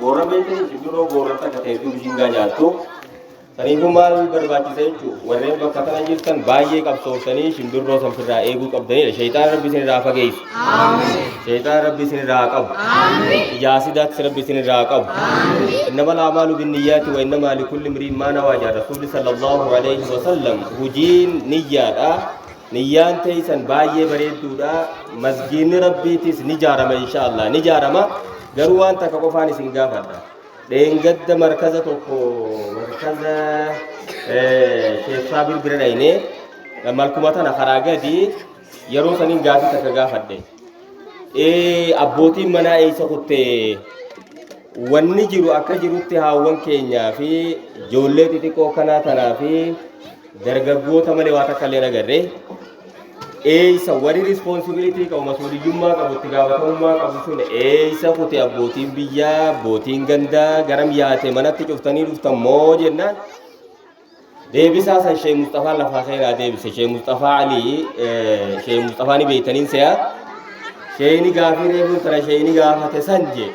Boora beekanii simbirroo boorata akka ta'e bishingaa nyaattu. Saniifuu maal barbaachisa jechuudha. Warreen bakka kana jirtan baay'ee qabsooftanii simbirroo sanfirraa eeguu qabdanidha. Shayxaan rabbi isinirraa fageessu. Shayxaan rabbi isinirraa qabu. Yaasidaattis rabbi isinirraa qabu. Innama al-a'maalu binniyyaati wa innamaa likulli imri'in maa nawaa jedha Rasuulli sallallahu alayhi wa sallam. Hojiin niyyaadha. Niyyaan teessan baay'ee bareedduudha. Masgiinni rabbiitis ni ijaarama inshaallah. Ni ijaarama. Garuu waan takka qofaan isin gaafadha. Deengadda markaza tokko markaza Sheekh Saabir bira dhayne malkuma tana karaa gadi yeroo saniin gaafii takka gaafadhe. Abbootiin manaa eessa kuttee wanni jiru akka jirutti haawwan keenyaa fi ijoollee xixiqqoo kanaa tanaa fi dargaggoota malee waa takka illee agarre. Eessa warri responsibility qabu masuuliyyummaa qabu itti gaafatamummaa qabu sun eessa kute abbootiin biyyaa abbootiin gandaa garam yaate manatti cuftanii dhuftan moo jennaan deebisaa san Sheekh Mustafaa lafaa seenaa deebise. Sheekh Mustafaa Ali Sheekh Mustafaa ni beektaniin se'a sheeyni gaafii reefuun tana sheeyni gaafate san je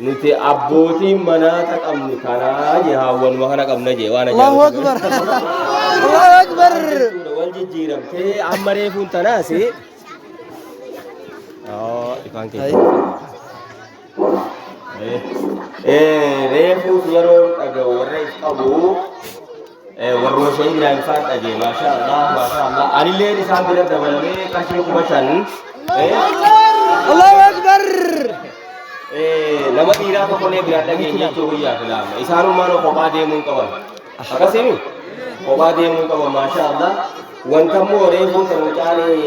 nuti abbootiin manaata qabnu kanaa je haawwanuma kana qabna je waan Allahu Akbar Allahu Akbar والجيرمتي عمري فونت ناسي إفان كي ريفو يرون أجو وريف أبو والروشين لا ينفع أجي ما شاء الله ما شاء الله أنا اللي رسام بلاد دبلمي كشيخ بشان الله أكبر لما تيرا فكوني بلاد أجي يجوا ويا فلام إسانو ما نو قبادي من كمان أكاسيني قبادي من كمان ما شاء الله وانتمو ريفو تنوچاري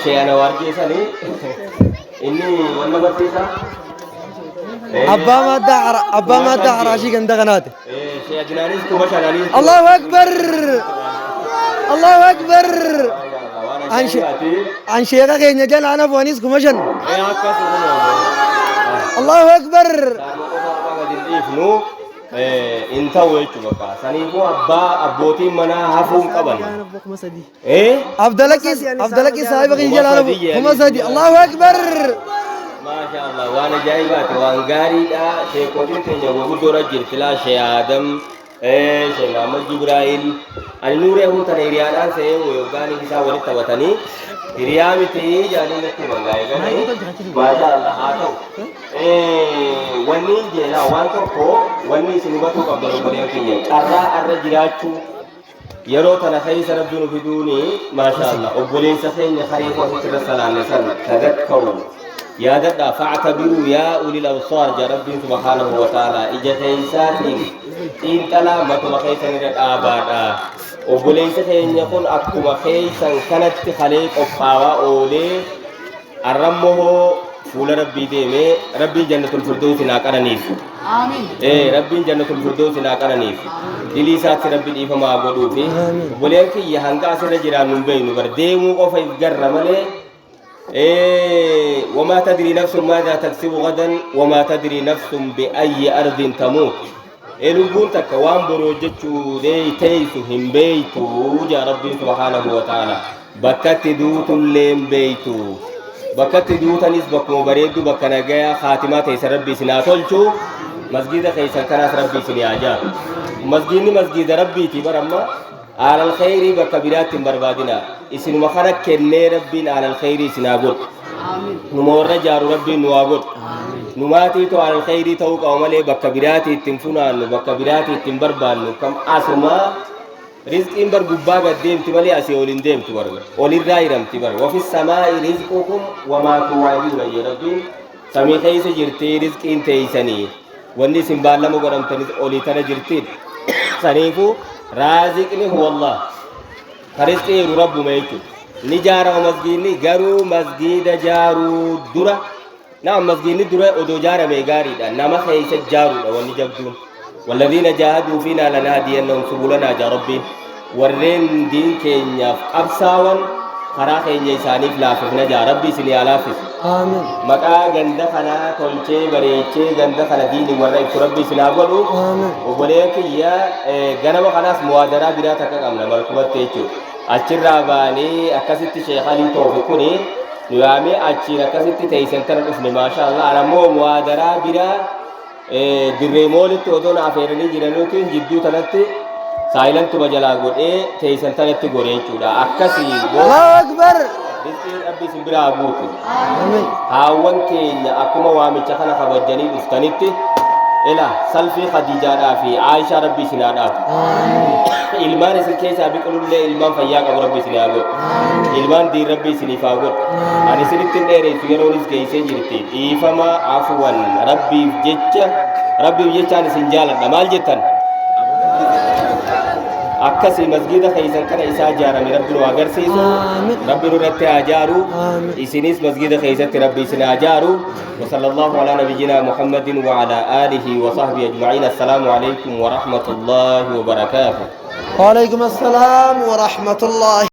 شيئا نواركي ساني إني وانا بسيسا أبا ما دعراشي كندا غنات شيئا جنانيس كمشانانيس الله أكبر الله أكبر عن شيخا كينيا جان أنا فوانيس كمشان الله أكبر inta wechu baka sanifu abba abboti mana hafun qaban afdalaki sahibi qiyal ala huma sadi Allahu akbar ma sha Allah wana jaibat wan gari da shekotin tenya wudu rajil fila shay adam shay Muhammad Jibril an nure hu tane riyadan se wo gani bisa wali tawatani riyamiti jani nakku bangai gani ma sha Allah hato wanni jela wanto ko wanni sinibatu qabdal bariya kiye arra jirachu yero tana khaysa rabbunu biduni ma sha Allah obulin safayni khariqo fikra sallallahu alaihi tadakkaru ya dadda fa'tabiru ya ulil absar ja rabbi subhanahu wa ta'ala ijataysati in tala matu khaysa ni abada obulin safayni kun akuma khaysan kanatti khaliq qawa ole arrammo فول ربي ديمه ربي جنة الفردوس ناقرنيف آمين ربي جنة الفردوس ناقرنيف دلي سات ربي دي فما غدو في ولك يهانغا سر جيران بينو برديمو قف يغر مله وما تدري نفس ماذا تكسب غدا وما تدري نفس باي ارض تموت لبون تكوان بروجچو دي تيسو هم بيتو يا ربي سبحانه وتعالى بكت دوت لين بيتو بكت دوتانيس بكو بريدو بكنا جايا خاتمات يس ربي سناتولچو مسجد كيسا كناس ربي سنياجا مسجد ربي تبرما على الخير بكبيرات بربادنا اسم مخرج كني ربي على الخير سناغول نمور جار ربي نواغول نماتي تو على الخير تو قومله بكبيرات تنفنان بكبيرات تنبربان كم اسما رزق إمبر جبّا قديم تملي أسيولين ديم تبرر أولي رايرم تبرر وفي السماء رزقكم وما توعدون يا ربي سمي خيس جرتي رزق إن تيسني وندي سنبال لما قرم تني أولي تنا جرتي سنيفو رازقني هو الله خرزقي رب ما يجو نجارة مسجدني جارو مسجد جارو درة نعم مسجدني درة أدو جارة ميجاري دا نما خيس جارو وني جبدون والذين جاهدوا فينا لنهدينهم سبلنا يا ربي ورين دين كينيا أبساون خرا كينيا سانيف لاففنا يا ربي سني لافف آمين مكا غندا خنا تولچه بريچه غندا خنا دين ورا ربي سنا غدو آمين وبليك يا غنما خلاص موادرا بيرا تكامنا مركبت تيچو اچرا باني اكاسيت شيخ علي توفيقني نوامي أشينا كسيتي تيسن ترى اسمه ما شاء الله على مو موادرة بيرا دريمول تودون عفيرني جيرانوتين جدو تنتي سايلنت بجلا قول تيسن تنتي قولين شودا أكسي الله أكبر رزق ربي سبرا أبوك آمين هاون كينيا أكما وامي تخنا خبجاني دفتنتي إلا سلفي خديجة في عائشة ربي سنادا إلمان سكيس أبي كلول لي إلمان فياك أبو ربي سنادا إلمان دي ربي سنفاقود أنا سنتين ديري سيرونيس كيسي جرتين إيفما عفوا ربي جيتش أنا سنجالا دمال جتن akkasi masjida khaysan kana isa jaarame rabbi nu agarsiisu rabbi nu irratti ajaaru isinis masjida khaysatti rabbi isin ajaaru wa sallallahu ala nabiyyina muhammadin wa ala alihi wa sahbihi ajma'in assalamu alaykum wa rahmatullahi wa barakatuh wa alaykum assalam wa rahmatullahi